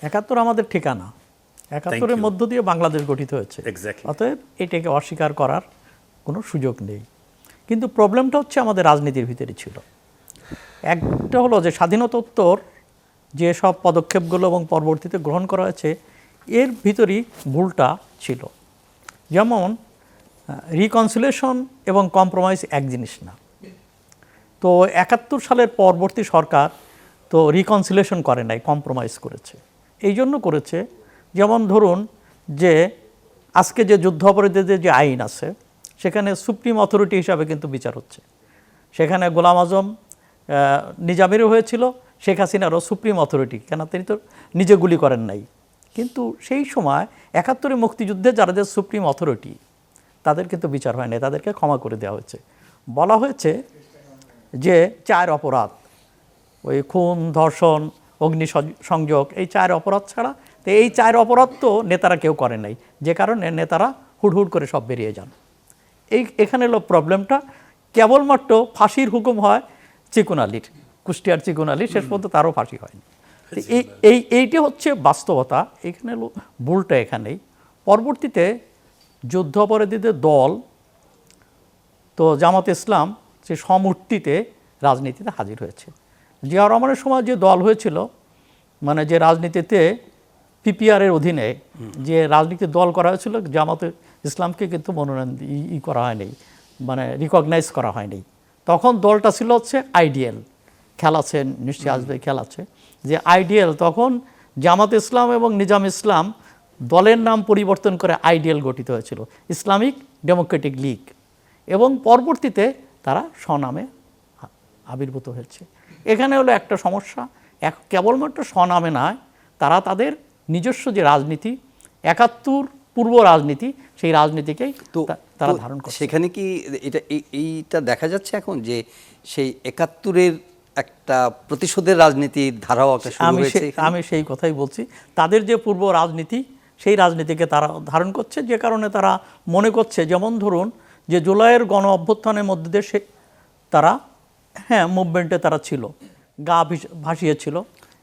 ৭১ আমাদের ঠিকানা, ৭১-এর মধ্য দিয়ে বাংলাদেশ গঠিত হয়েছে। অতএব এটাকে অস্বীকার করার কোনো সুযোগ নেই। কিন্তু প্রবলেমটা হচ্ছে আমাদের রাজনীতির ভিতরে ছিল। একটা হলো যে স্বাধীনতোত্তর যে সব পদক্ষেপগুলো এবং পরবর্তীতে গ্রহণ করা হয়েছে এর ভিতরেই ভুলটা ছিল। যেমন রিকনসিলিয়েশন এবং কম্প্রোমাইজ এক জিনিস না। তো ৭১ সালের পরবর্তী সরকার তো রিকনসিলিয়েশন করে নাই, কম্প্রোমাইজ করেছে। এই জন্য করেছে, যেমন ধরুন যে আজকে যে যুদ্ধ অপরাধীদের যে আইন আছে সেখানে সুপ্রিম অথরিটি হিসাবে কিন্তু বিচার হচ্ছে। সেখানে গোলাম আজম নিজামেরও হয়েছিল, শেখ হাসিনারও সুপ্রিম অথরিটি, কেন তিনি তো নিজে গুলি করেন নাই। কিন্তু সেই সময় ৭১-এর মুক্তিযুদ্ধে যারা যে সুপ্রিম অথরিটি তাদের কিন্তু বিচার হয় নাই, তাদেরকে ক্ষমা করে দেওয়া হয়েছে। বলা হয়েছে যে 4 অপরাধ, ওই খুন, ধর্ষণ, অগ্নিসংযোগ, এই 4 অপরাধ ছাড়া, তো এই 4 অপরাধ তো নেতারা কেউ করে নাই, যে কারণে নেতারা হুড়হুড় করে সব বেরিয়ে যান। এখানে হলো প্রবলেমটা। কেবলমাত্র ফাঁসির হুকুম হয় চিকন আলীর, কুষ্টিয়ার চিকন আলী, শেষ পর্যন্ত তারও ফাঁসি হয়নি। এইটা হচ্ছে বাস্তবতা। এখানে হলো ভুলটা এখানেই। পরবর্তীতে যুদ্ধ অপরাধীদের দল তো জামাত ইসলাম সে সমূর্তিতে রাজনীতিতে হাজির হয়েছে। জিয়া রহমানের সময় যে দল হয়েছিল, মানে যে রাজনীতিতে পিপিআরের অধীনে যে রাজনীতির দল করা হয়েছিল, জামাতে ইসলামকে কিন্তু মনোনয়ন করা হয়নি, মানে রিকগনাইজ করা হয়নি। তখন দলটা ছিল হচ্ছে আইডিএল। খেলা আছে, নিশ্চয়ই আসবে, খেলা আছে যে আইডিএল। তখন জামাত ইসলাম এবং নিজাম ইসলাম দলের নাম পরিবর্তন করে আইডিএল গঠিত হয়েছিল, ইসলামিক ডেমোক্রেটিক লীগ, এবং পরবর্তীতে তারা স্বনামে আবির্ভূত হয়েছে। এখানে হলো একটা সমস্যা, কেবলমাত্র স্বনামে নয়, তারা তাদের নিজস্ব যে রাজনীতি, ৭১ পূর্ব রাজনীতি, সেই রাজনীতিকেই তারা ধারণ করে। সেখানে কি এইটা দেখা যাচ্ছে এখন যে সেই ৭১-এর একটা প্রতিশোধের রাজনীতির ধারাও আমি সেই কথাই বলছি। তাদের যে পূর্ব রাজনীতি, সেই রাজনীতিকে তারা ধারণ করছে, যে কারণে তারা মনে করছে, যেমন ধরুন যে জুলাইয়ের গণ অভ্যুত্থানের মধ্যে দিয়ে তারা মুভমেন্টে তারা ছিল, গা ভাসিয়েছিল,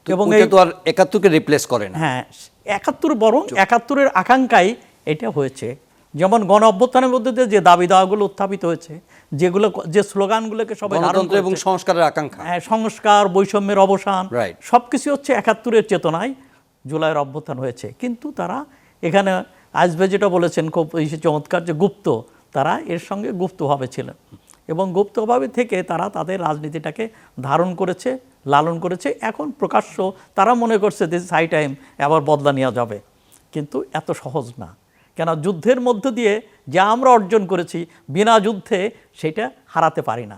এবং এই তো আর ৭১-কে রিপ্লেস করে না। ৭১ বরং ৭১-এর আকাঙ্ক্ষাই এটা হয়েছে। যেমন গণ অভ্যুত্থানের মধ্যে দিয়ে যে দাবি দাওয়াগুলো উত্থাপিত হয়েছে, যেগুলো যে স্লোগানগুলোকে সবাই ধারণ করে, এবং সংস্কারের আকাঙ্ক্ষা, সংস্কার, বৈষম্যের অবসান, সব কিছু হচ্ছে ৭১-এর চেতনায় জুলাইয়ের অভ্যুত্থান হয়েছে। কিন্তু তারা এখানে আসবে যেটা বলেছেন খুব চমৎকার, যে গুপ্ত, তারা এর সঙ্গে গুপ্তভাবে ছিলেন, এবং গুপ্তভাবে থেকে তারা তাদের রাজনীতিটাকে ধারণ করেছে, লালন করেছে। এখন প্রকাশ্য তারা মনে করছে দিস হাই টাইম, আবার বদলা নেওয়া যাবে। কিন্তু এত সহজ না, কেন যুদ্ধের মধ্য দিয়ে যা আমরা অর্জন করেছি, বিনা যুদ্ধে সেটা হারাতে পারি না।